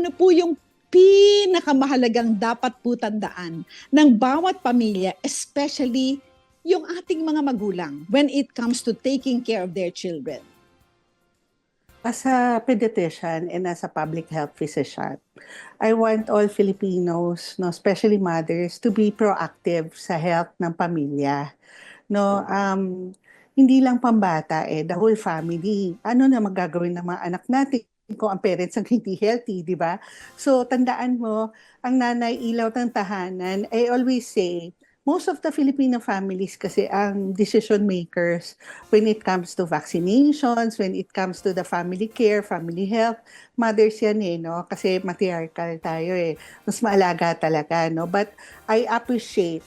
ano po yung pinakamahalagang dapat po tandaan ng bawat pamilya, especially yung ating mga magulang when it comes to taking care of their children? As a pediatrician and as a public health physician, I want all Filipinos, no, especially mothers, to be proactive sa health ng pamilya. No, hindi lang pambata the whole family. Ano na magagawin ng mga anak natin kung ang parents ang hindi healthy, di ba? So tandaan mo, ang nanay ilaw ng tahanan, I always say, most of the Filipino families kasi ang decision makers when it comes to vaccinations, when it comes to the family care, family health, mothers yan no? Kasi matriarchal tayo Mas maalaga talaga, no? But I appreciate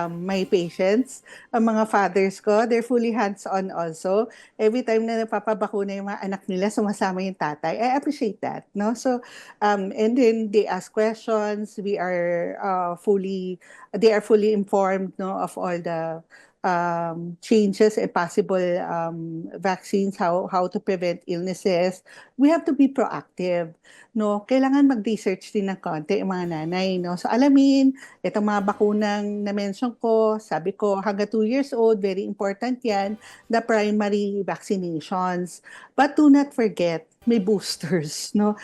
my patients, ang mga fathers ko, they're fully hands-on also. Every time na napapabakuna yung mga anak nila, sumasama yung tatay. I appreciate that, no? So, and then they ask questions. They are fully informed, no, of all the changes and possible vaccines, how to prevent illnesses. We have to be proactive, no? Kailangan mag-research din ng konti yung mga nanay, no? So alamin, itong mga bakunang na-mention ko, sabi ko, hanggang 2 years old, very important yan, the primary vaccinations. But do not forget, may boosters, no?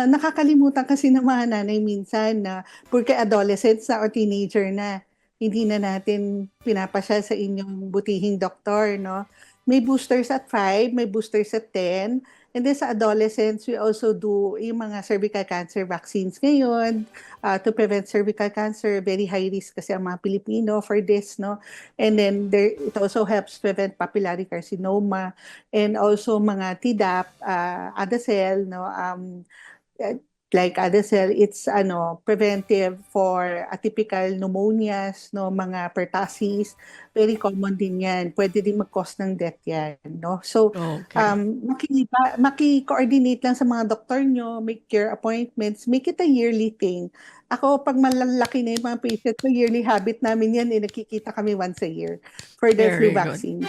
Nakakalimutan kasi ng mga nanay minsan na porque adolescents na o teenager na, hindi na natin pinapasya sa inyong butihing doktor, no? May boosters at 5, may boosters at 10. And then sa adolescents, we also do yung mga cervical cancer vaccines ngayon to prevent cervical cancer. Very high risk kasi ang mga Pilipino for this, no? And then it also helps prevent papillary carcinoma and also mga Tdap, Adacel, no? Like Adacel, it's preventive for atypical pneumonias, no, mga pertussis, very common din yan. Pwede din mag-cause ng death yan, no? So, Okay. maki-coordinate lang sa mga doktor nyo, make your appointments, make it a yearly thing. Ako, pag malalaki na yung mga patient ko, yearly habit namin yan, nakikita kami once a year for the flu Very good. vaccine.